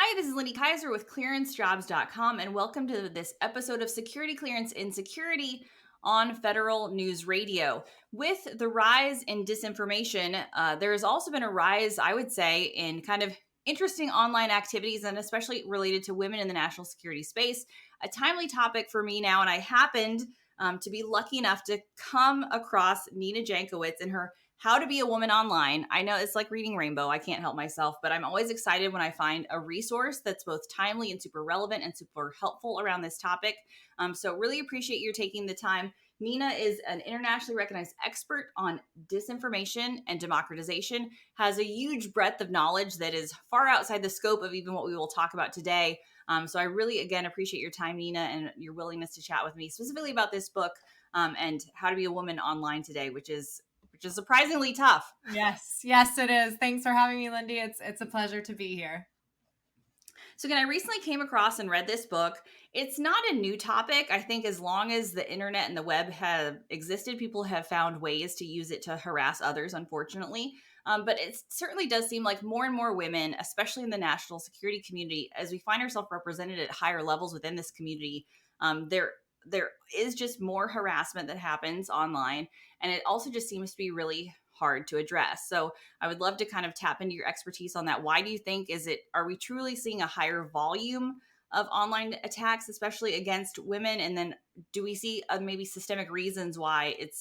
Hi, this is Lindy Kyzer with ClearanceJobs.com, and welcome to this episode of Security Clearance in Security on Federal News Radio. With the rise in disinformation, there has also been a rise, I would say, in kind of interesting online activities, and especially related to women in the national security space. A timely topic for me now, and I happened to be lucky enough to come across Nina Jankowicz and her How to Be a Woman Online. I know it's like reading Rainbow. I can't help myself, but I'm always excited when I find a resource that's both timely and super relevant and super helpful around this topic. So really appreciate you taking the time. Nina is an internationally recognized expert on disinformation and democratization, has a huge breadth of knowledge that is far outside the scope of even what we will talk about today. So I really, again, appreciate your time, Nina, and your willingness to chat with me specifically about this book and how to be a woman online today, which is surprisingly tough. Yes, it is. Thanks for having me, Lindy. It's a pleasure to be here. So again, I recently came across and read this book. It's not a new topic. I think as long as the internet and the web have existed, people have found ways to use it to harass others, unfortunately. But it certainly does seem like more and more women, especially in the national security community, as we find ourselves represented at higher levels within this community, there is just more harassment that happens online. And it also just seems to be really hard to address. So I would love to kind of tap into your expertise on that. Why do you think are we truly seeing a higher volume of online attacks, especially against women? And then do we see maybe systemic reasons why it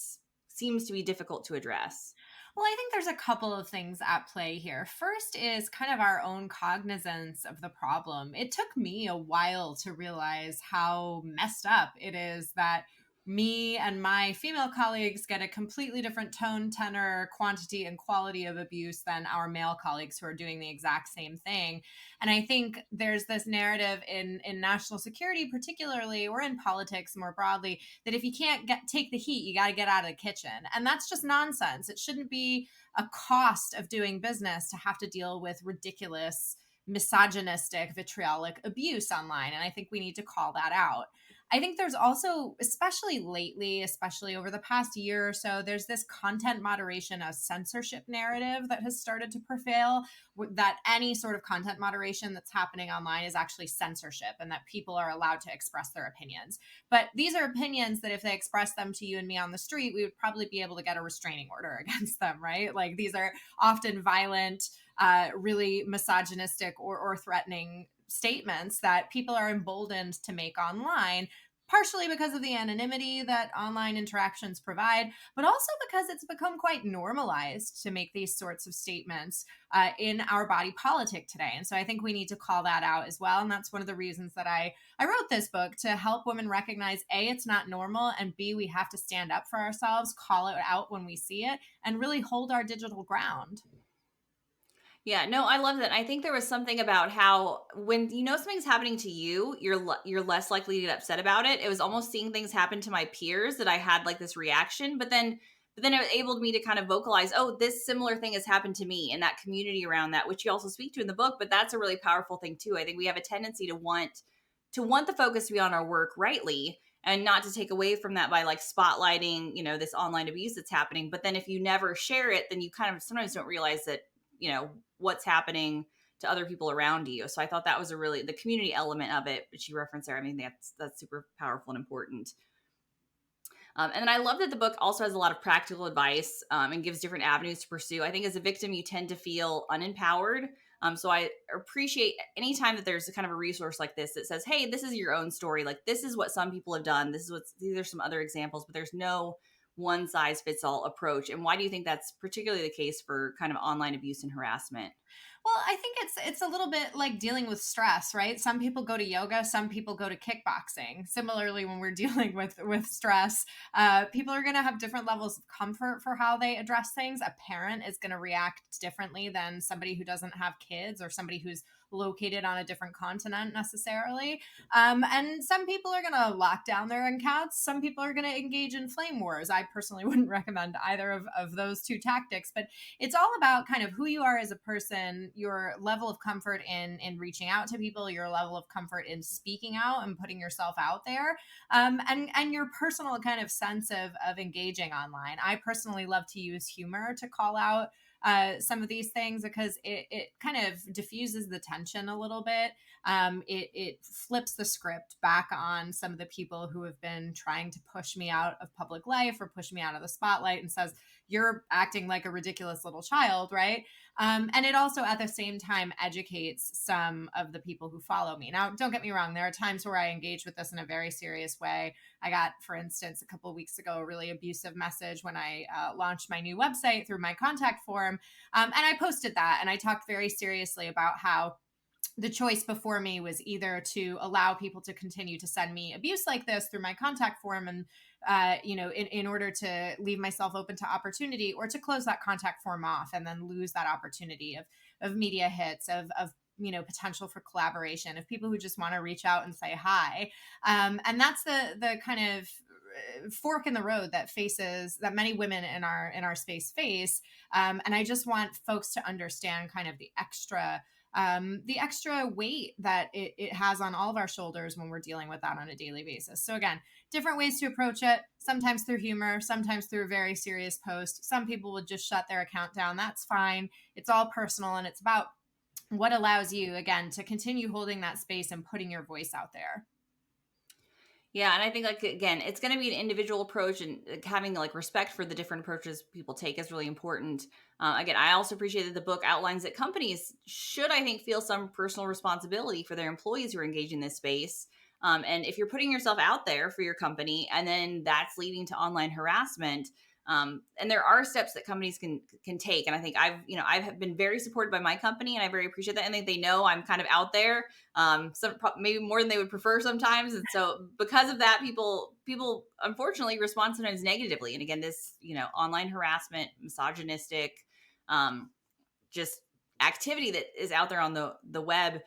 seems to be difficult to address? Well, I think there's a couple of things at play here. First is kind of our own cognizance of the problem. It took me a while to realize how messed up it is that me and my female colleagues get a completely different tone, tenor, quantity, and quality of abuse than our male colleagues who are doing the exact same thing. And I think there's this narrative in national security, particularly, or in politics more broadly, that if you can't take the heat, you got to get out of the kitchen. And that's just nonsense. It shouldn't be a cost of doing business to have to deal with ridiculous, misogynistic, vitriolic abuse online. And I think we need to call that out. I think there's also, especially lately, especially over the past year or so, there's this content moderation as censorship narrative that has started to prevail, that any sort of content moderation that's happening online is actually censorship and that people are allowed to express their opinions. But these are opinions that if they express them to you and me on the street, we would probably be able to get a restraining order against them, right? Like these are often violent, really misogynistic or threatening statements that people are emboldened to make online, partially because of the anonymity that online interactions provide, but also because it's become quite normalized to make these sorts of statements in our body politic today. And so I think we need to call that out as well. And that's one of the reasons that I wrote this book, to help women recognize, A, it's not normal, and B, we have to stand up for ourselves, call it out when we see it, and really hold our digital ground. Yeah, no, I love that. I think there was something about how when you know something's happening to you, you're less likely to get upset about it. It was almost seeing things happen to my peers that I had like this reaction, but then it enabled me to kind of vocalize, oh, this similar thing has happened to me, and that community around that, which you also speak to in the book. But that's a really powerful thing too. I think we have a tendency to want the focus to be on our work rightly, and not to take away from that by like spotlighting, this online abuse that's happening. But then if you never share it, then you kind of sometimes don't realize that, what's happening to other people around you. So I thought that was the community element of it, which you referenced there. I mean, that's super powerful and important. And then I love that the book also has a lot of practical advice and gives different avenues to pursue. I think as a victim, you tend to feel unempowered. So I appreciate anytime that there's a kind of a resource like this that says, hey, this is your own story. Like, this is what some people have done. These are some other examples, but there's no one size fits all approach. And why do you think that's particularly the case for kind of online abuse and harassment? Well, I think it's a little bit like dealing with stress, right? Some people go to yoga, some people go to kickboxing. Similarly, when we're dealing with stress, people are going to have different levels of comfort for how they address things. A parent is going to react differently than somebody who doesn't have kids, or somebody who's located on a different continent necessarily. And some people are going to lock down their accounts. Some people are going to engage in flame wars. I personally wouldn't recommend either of those two tactics, but it's all about kind of who you are as a person, your level of comfort in reaching out to people, your level of comfort in speaking out and putting yourself out there, and your personal kind of sense of engaging online. I personally love to use humor to call out some of these things, because it kind of diffuses the tension a little bit. It flips the script back on some of the people who have been trying to push me out of public life or push me out of the spotlight, and says, you're acting like a ridiculous little child, right? And it also at the same time educates some of the people who follow me. Now, don't get me wrong, there are times where I engage with this in a very serious way. I got, for instance, a couple of weeks ago, a really abusive message when I launched my new website through my contact form. And I posted that, and I talked very seriously about how the choice before me was either to allow people to continue to send me abuse like this through my contact form, and in order to leave myself open to opportunity, or to close that contact form off and then lose that opportunity of media hits, of potential for collaboration, of people who just want to reach out and say hi. And that's the kind of fork in the road that many women in our space face. And I just want folks to understand kind of the extra weight that it has on all of our shoulders when we're dealing with that on a daily basis. So again, different ways to approach it, sometimes through humor, sometimes through a very serious post. Some people would just shut their account down. That's fine. It's all personal, and it's about what allows you, again, to continue holding that space and putting your voice out there. Yeah, and I think, like, again, it's going to be an individual approach, and having like respect for the different approaches people take is really important. Again, I also appreciate that the book outlines that companies should, I think, feel some personal responsibility for their employees who are engaged in this space. And if you're putting yourself out there for your company, and then that's leading to online harassment, and there are steps that companies can take. And I think I've been very supported by my company, and I very appreciate that. And they know I'm kind of out there, maybe more than they would prefer sometimes. And so because of that, people unfortunately respond sometimes negatively. And again, this, online harassment, misogynistic, just activity that is out there on the web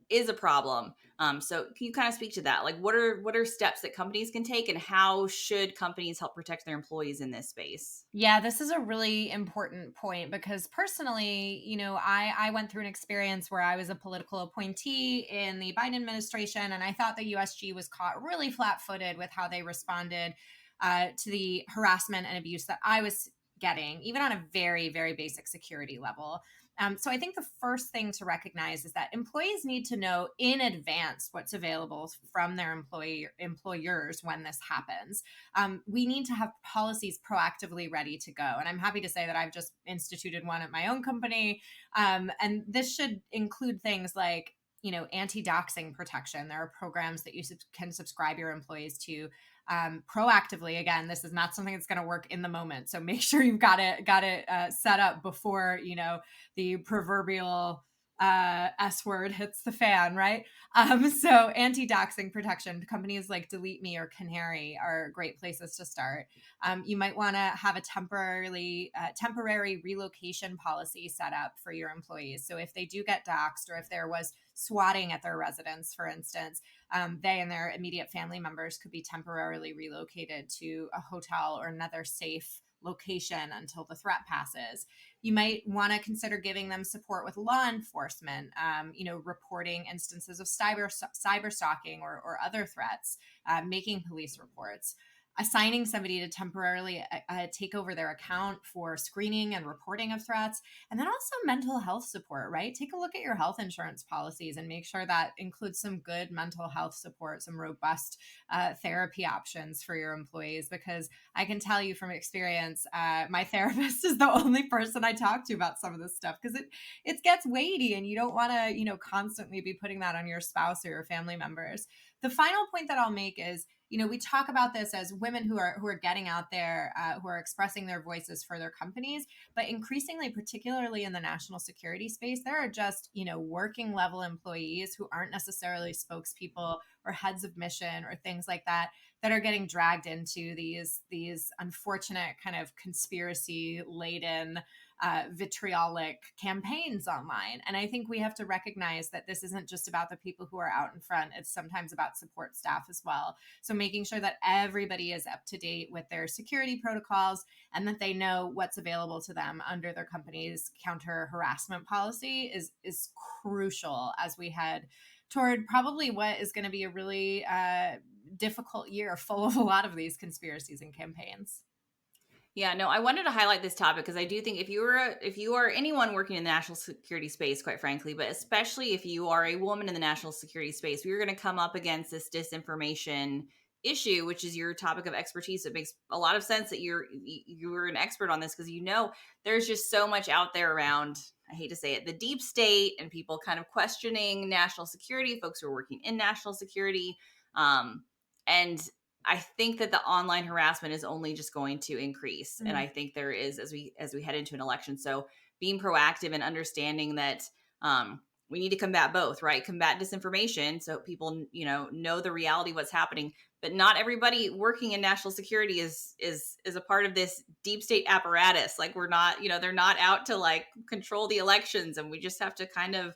is a problem. So can you kind of speak to that? Like, what are steps that companies can take, and how should companies help protect their employees in this space? Yeah, this is a really important point, because personally, I went through an experience where I was a political appointee in the Biden administration, and I thought the USG was caught really flat-footed with how they responded to the harassment and abuse that I was getting, even on a very, very basic security level. So I think the first thing to recognize is that employees need to know in advance what's available from their employers when this happens. We need to have policies proactively ready to go. And I'm happy to say that I've just instituted one at my own company. And this should include things like, anti-doxing protection. There are programs that you can subscribe your employees to proactively. Again, this is not something that's going to work in the moment. So make sure you've got it set up before, the proverbial S word hits the fan, right? So anti-doxing protection, companies like Delete Me or Canary are great places to start. You might want to have a temporary relocation policy set up for your employees. So if they do get doxed, or if there was swatting at their residence, for instance, they and their immediate family members could be temporarily relocated to a hotel or another safe location until the threat passes. You might want to consider giving them support with law enforcement, reporting instances of cyber stalking or other threats, making police reports, assigning somebody to temporarily take over their account for screening and reporting of threats, and then also mental health support, right? Take a look at your health insurance policies and make sure that includes some good mental health support, some robust therapy options for your employees, because I can tell you from experience, my therapist is the only person I talk to about some of this stuff, because it gets weighty, and you don't want to, constantly be putting that on your spouse or your family members. The final point that I'll make is, we talk about this as women who are getting out there, who are expressing their voices for their companies, but increasingly, particularly in the national security space, there are just, working level employees who aren't necessarily spokespeople or heads of mission or things like that are getting dragged into these unfortunate kind of conspiracy laden, vitriolic campaigns online. And I think we have to recognize that this isn't just about the people who are out in front. It's sometimes about support staff as well. So making sure that everybody is up to date with their security protocols, and that they know what's available to them under their company's counter harassment policy is crucial as we head toward probably what is going to be a really difficult year full of a lot of these conspiracies and campaigns. Yeah, no, I wanted to highlight this topic because I do think if you are anyone working in the national security space, quite frankly, but especially if you are a woman in the national security space, we're going to come up against this disinformation issue, which is your topic of expertise. It makes a lot of sense that you're an expert on this because there's just so much out there around. I hate to say it, the deep state and people kind of questioning national security, folks who are working in national security, and I think that the online harassment is only just going to increase. And Mm. I think there is as we head into an election. So being proactive and understanding that we need to combat both, right? Combat disinformation so people, know the reality of what's happening. But not everybody working in national security is a part of this deep state apparatus. Like we're not, they're not out to like control the elections, and we just have to kind of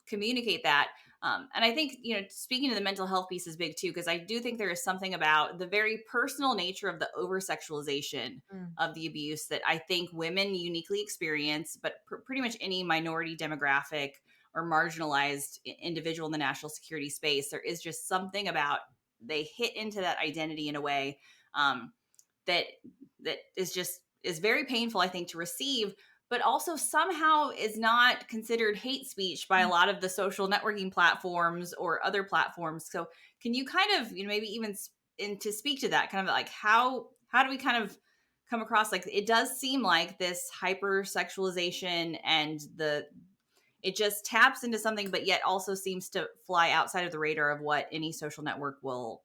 communicate that. And I think, speaking to the mental health piece is big too, because I do think there is something about the very personal nature of the over sexualization Mm. of the abuse that I think women uniquely experience, but pretty much any minority demographic or marginalized individual in the national security space, there is just something about they hit into that identity in a way um, that is very painful, I think, to receive, but also somehow is not considered hate speech by a lot of the social networking platforms or other platforms. So can you kind of, maybe even to speak to that, kind of like how do we kind of come across, like it does seem like this hypersexualization and it just taps into something, but yet also seems to fly outside of the radar of what any social network will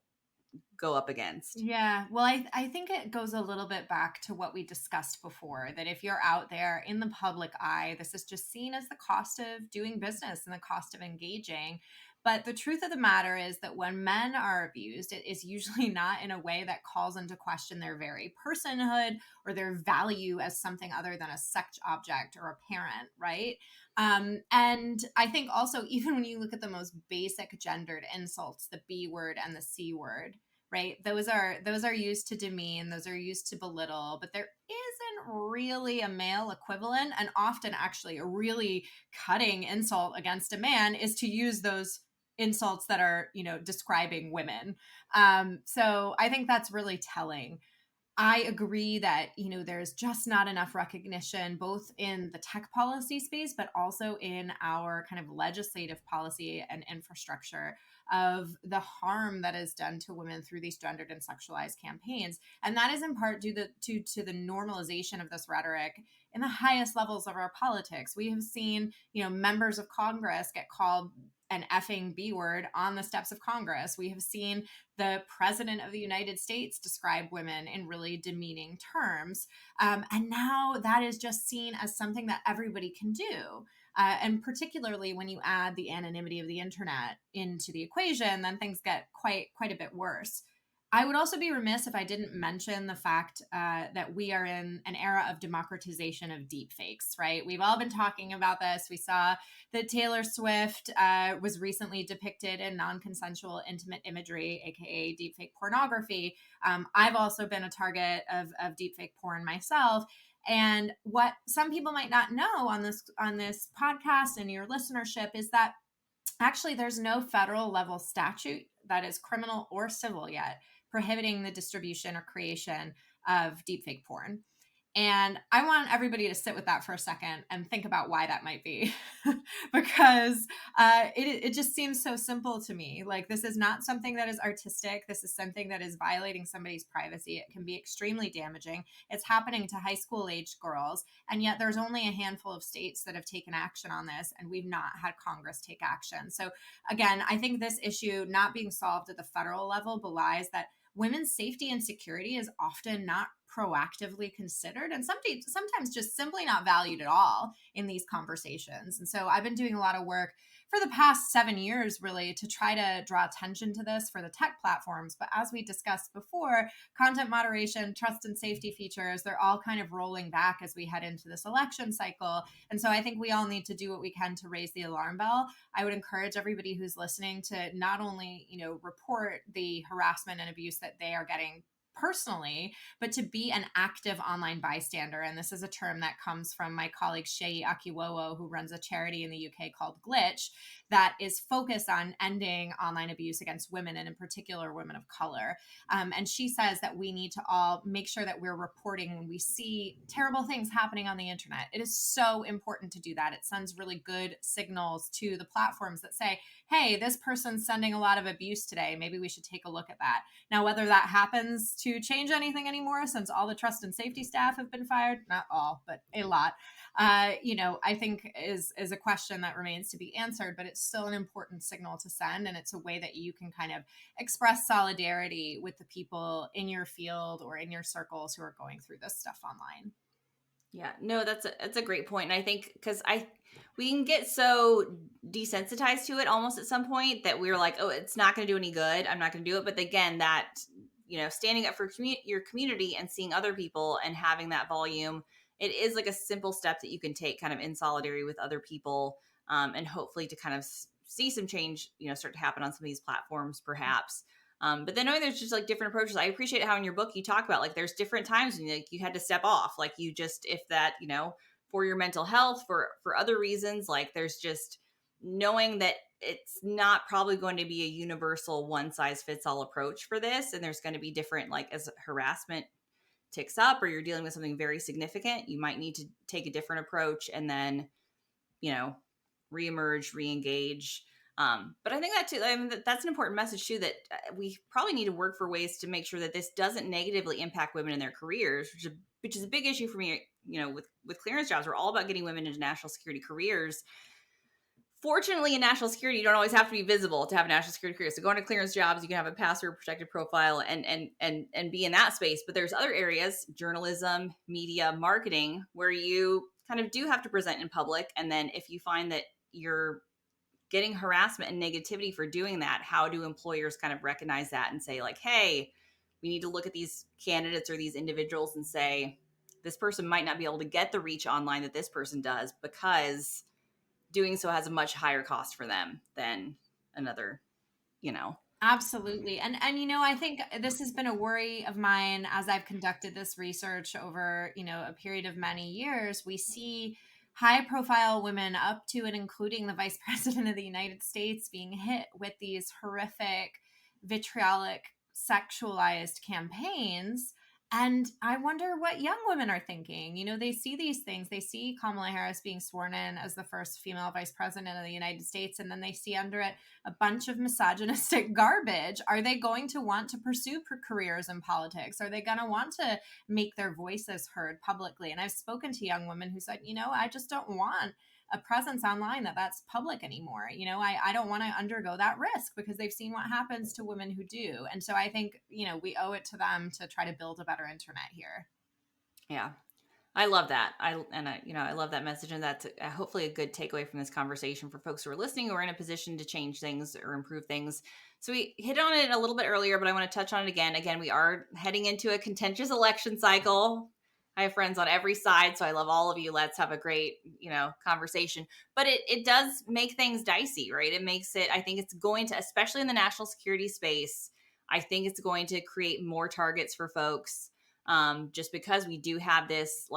go up against. Yeah, well, I think it goes a little bit back to what we discussed before, that if you're out there in the public eye, this is just seen as the cost of doing business and the cost of engaging. But the truth of the matter is that when men are abused, it is usually not in a way that calls into question their very personhood or their value as something other than a sex object or a parent, right? And I think also, even when you look at the most basic gendered insults, the B word and the C word, right, those are used to demean, those are used to belittle, but there isn't really a male equivalent. And often actually a really cutting insult against a man is to use those insults that are, describing women. So I think that's really telling. I agree that, there's just not enough recognition, both in the tech policy space, but also in our kind of legislative policy and infrastructure, of the harm that is done to women through these gendered and sexualized campaigns. And that is in part due to the normalization of this rhetoric in the highest levels of our politics. We have seen, members of Congress get called an effing B word on the steps of Congress. We have seen the president of the United States describe women in really demeaning terms. And now that is just seen as something that everybody can do. And particularly when you add the anonymity of the internet into the equation, then things get quite a bit worse. I would also be remiss if I didn't mention the fact that we are in an era of democratization of deepfakes, right? We've all been talking about this. We saw that Taylor Swift was recently depicted in non-consensual intimate imagery, aka deepfake pornography. I've also been a target of deepfake porn myself. And what some people might not know on this podcast and your listenership is that actually there's no federal level statute that is criminal or civil yet prohibiting the distribution or creation of deepfake porn. And I want everybody to sit with that for a second and think about why that might be. Because it just seems so simple to me. Like, this is not something that is artistic. This is something that is violating somebody's privacy. It can be extremely damaging. It's happening to high school aged girls. And yet there's only a handful of states that have taken action on this, and we've not had Congress take action. So again, I think this issue not being solved at the federal level belies that women's safety and security is often not proactively considered, and sometimes just simply not valued at all in these conversations. And so I've been doing a lot of work for the past 7 years, really, to try to draw attention to this for the tech platforms. But as we discussed before, content moderation, trust and safety features, they're all kind of rolling back as we head into this election cycle. And so I think we all need to do what we can to raise the alarm bell. I would encourage everybody who's listening to not only, report the harassment and abuse that they are getting personally, but to be an active online bystander. And this is a term that comes from my colleague Shei Akiwowo, who runs a charity in the UK called Glitch, that is focused on ending online abuse against women, and in particular women of color. And she says that we need to all make sure that we're reporting when we see terrible things happening on the internet. It is so important to do that. It sends really good signals to the platforms that say, hey, this person's sending a lot of abuse today. Maybe we should take a look at that. Now, whether that happens to change anything anymore, since all the trust and safety staff have been fired, not all, but a lot, I think is a question that remains to be answered, but it's still an important signal to send. And it's a way that you can kind of express solidarity with the people in your field or in your circles who are going through this stuff online. Yeah, no, that's a great point. And I think because we can get so desensitized to it almost at some point that we're like, oh, it's not going to do any good. I'm not going to do it. But again, that, standing up for your community and seeing other people and having that volume, it is like a simple step that you can take kind of in solidarity with other people, and hopefully to kind of see some change, start to happen on some of these platforms perhaps. But then knowing there's just like different approaches. I appreciate how in your book you talk about like there's different times when you had to step off, like you just, if that, for your mental health, for other reasons, like there's just knowing that it's not probably going to be a universal one size fits all approach for this. And there's going to be different, like as harassment ticks up or you're dealing with something very significant, you might need to take a different approach and then, reemerge, reengage. But I think that too, that's an important message too, that we probably need to work for ways to make sure that this doesn't negatively impact women in their careers, which is a big issue for me, with ClearanceJobs. We're all about getting women into national security careers. Fortunately, in national security, you don't always have to be visible to have a national security career. So going to ClearanceJobs, you can have a password protected profile and be in that space. But there's other areas, journalism, media, marketing, where you kind of do have to present in public. And then if you find that you're getting harassment and negativity for doing that, how do employers kind of recognize that and say like, hey, we need to look at these candidates or these individuals and say, this person might not be able to get the reach online that this person does because doing so has a much higher cost for them than another, Absolutely. And I think this has been a worry of mine as I've conducted this research over, a period of many years. We see high profile women up to and including the Vice President of the United States being hit with these horrific, vitriolic, sexualized campaigns. And I wonder what young women are thinking. They see these things. They see Kamala Harris being sworn in as the first female vice president of the United States, and then they see under it a bunch of misogynistic garbage. Are they going to want to pursue careers in politics? Are they going to want to make their voices heard publicly? And I've spoken to young women who said, I just don't want a presence online that's public anymore. I don't want to undergo that risk because they've seen what happens to women who do. And so I think, we owe it to them to try to build a better internet here. Yeah. I love that. I love that message. And that's hopefully a good takeaway from this conversation for folks who are listening or in a position to change things or improve things. So we hit on it a little bit earlier, but I want to touch on it again. Again, we are heading into a contentious election cycle. I have friends on every side, so I love all of you. Let's have a great, conversation. But it does make things dicey, right? It makes it, I think it's going to, especially in the national security space, I think it's going to create more targets for folks, just because we do have this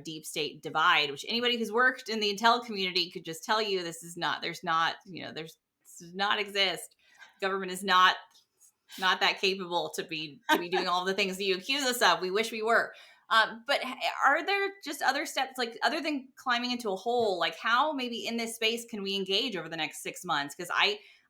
deep state divide, which anybody who's worked in the intel community could just tell you this does not exist. Government is not that capable to be doing all the things that you accuse us of. We wish we were. But are there just other steps, like other than climbing into a hole, like how maybe in this space can we engage over the next 6 months? Because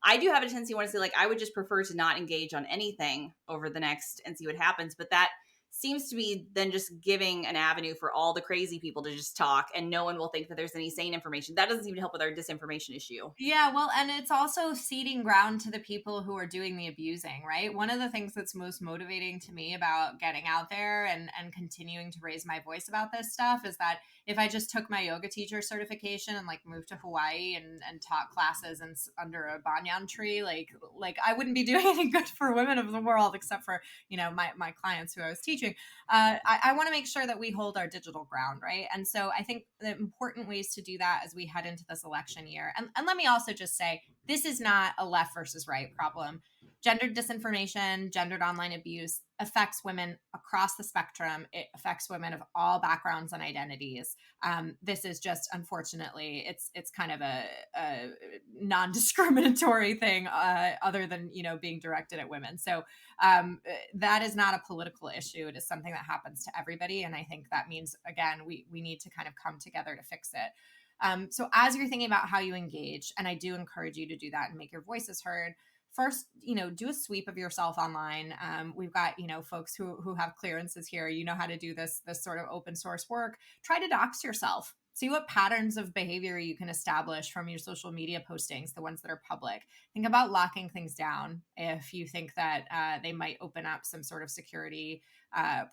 I do have a tendency to want to say like, I would just prefer to not engage on anything over the next and see what happens. But that seems to be then just giving an avenue for all the crazy people to just talk and no one will think that there's any sane information. That doesn't seem to help with our disinformation issue. Yeah, well, and it's also ceding ground to the people who are doing the abusing, right? One of the things that's most motivating to me about getting out there and continuing to raise my voice about this stuff is that if I just took my yoga teacher certification and moved to Hawaii and taught classes and under a banyan tree, like I wouldn't be doing any good for women of the world, except for, my clients who I was teaching. I want to make sure that we hold our digital ground, right? And so I think the important ways to do that as we head into this election year. And let me also just say, this is not a left versus right problem. gendered disinformation, gendered online abuse affects women across the spectrum. It affects women of all backgrounds and identities. This is just, unfortunately, it's kind of a non-discriminatory thing, other than, being directed at women. So that is not a political issue. It is something that happens to everybody. And I think that means, again, we need to kind of come together to fix it. So as you're thinking about how you engage, and I do encourage you to do that and make your voices heard, first, do a sweep of yourself online. We've got, folks who have clearances here. You know how to do this sort of open source work. Try to dox yourself. See what patterns of behavior you can establish from your social media postings, the ones that are public. Think about locking things down if you think that they might open up some sort of security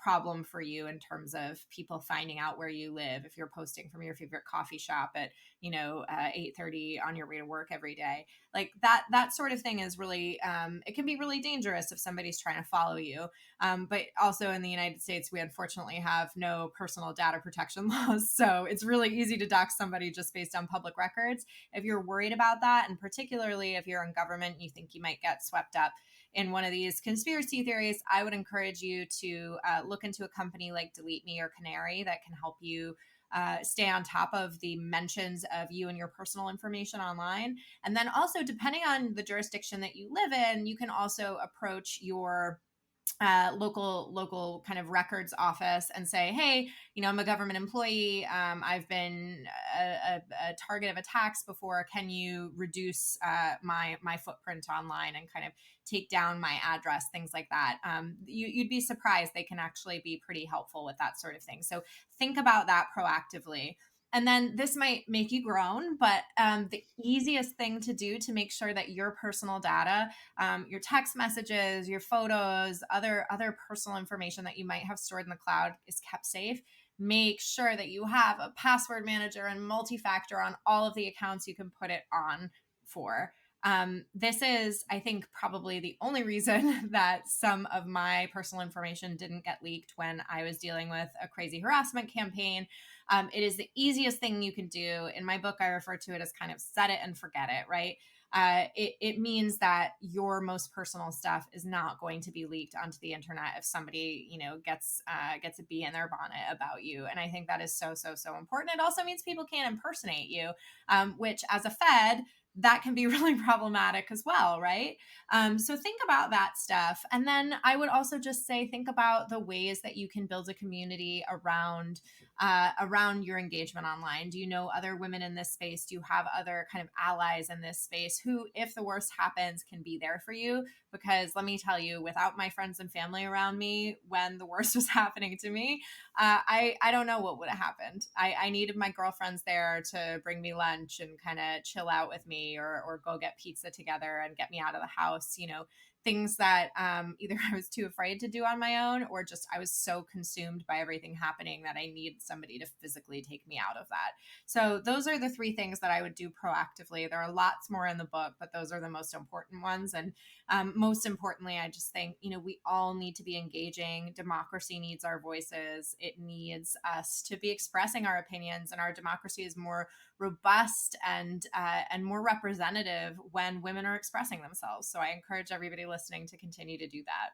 problem for you in terms of people finding out where you live. If you're posting from your favorite coffee shop at 8:30 on your way to work every day, like that sort of thing is really it can be really dangerous if somebody's trying to follow you. But also in the United States, we unfortunately have no personal data protection laws, so it's really easy to dox somebody just based on public records. If you're worried about that, and particularly if you're in government, you think you might get swept up in one of these conspiracy theories, I would encourage you to look into a company like Delete Me or Canary that can help you stay on top of the mentions of you and your personal information online. And then also, depending on the jurisdiction that you live in, you can also approach your local kind of records office and say, hey, I'm a government employee. I've been a target of attacks before. Can you reduce my footprint online and kind of take down my address, things like that. You'd be surprised. They can actually be pretty helpful with that sort of thing. So think about that proactively. And then this might make you groan, but the easiest thing to do to make sure that your personal data, your text messages, your photos, other personal information that you might have stored in the cloud is kept safe. Make sure that you have a password manager and multi-factor on all of the accounts you can put it on for. This is, I think, probably the only reason that some of my personal information didn't get leaked when I was dealing with a crazy harassment campaign. It is the easiest thing you can do. In my book, I refer to it as kind of set it and forget it, right? It means that your most personal stuff is not going to be leaked onto the internet if somebody, gets a bee in their bonnet about you. And I think that is so important. It also means people can't impersonate you, which as a Fed, that can be really problematic as well, right? So think about that stuff. And then I would also just say, think about the ways that you can build a community around your engagement online. Do you know other women in this space? Do you have other kind of allies in this space who, if the worst happens, can be there for you? Because let me tell you, without my friends and family around me when the worst was happening to me, I don't know what would have happened. I needed my girlfriends there to bring me lunch and kind of chill out with me, or go get pizza together and get me out of the house, things that either I was too afraid to do on my own, or just I was so consumed by everything happening that I needed somebody to physically take me out of that. So those are the three things that I would do proactively. There are lots more in the book, but those are the most important ones. And most importantly, I just think, we all need to be engaging. Democracy needs our voices. It needs us to be expressing our opinions, and our democracy is more robust and more representative when women are expressing themselves. So I encourage everybody listening to continue to do that.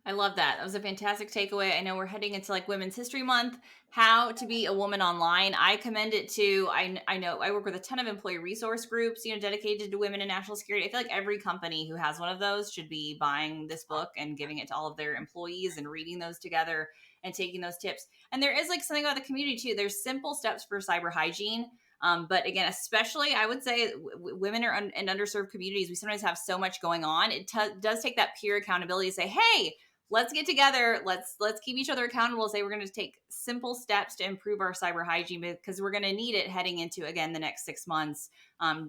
I love that. That was a fantastic takeaway. I know we're heading into like Women's History Month, how to be a woman online. I commend it to, I know I work with a ton of employee resource groups, dedicated to women in national security. I feel like every company who has one of those should be buying this book and giving it to all of their employees and reading those together and taking those tips. And there is like something about the community too. There's simple steps for cyber hygiene. But again, especially I would say women are in underserved communities. We sometimes have so much going on. It does take that peer accountability to say, hey, let's get together. Let's keep each other accountable. Say we're going to take simple steps to improve our cyber hygiene, because we're going to need it heading into, again, the next 6 months.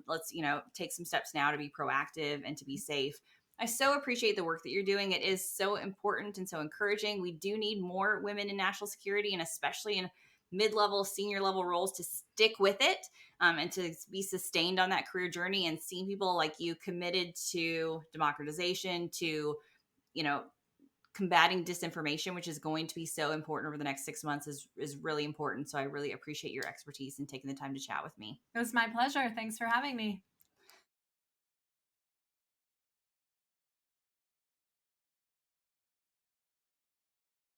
Let's, take some steps now to be proactive and to be safe. I so appreciate the work that you're doing. It is so important and so encouraging. We do need more women in national security, and especially in mid-level, senior level roles, to stick with it and to be sustained on that career journey. And seeing people like you committed to democratization, to, combating disinformation, which is going to be so important over the next 6 months, is really important. So I really appreciate your expertise and taking the time to chat with me. It was my pleasure. Thanks for having me.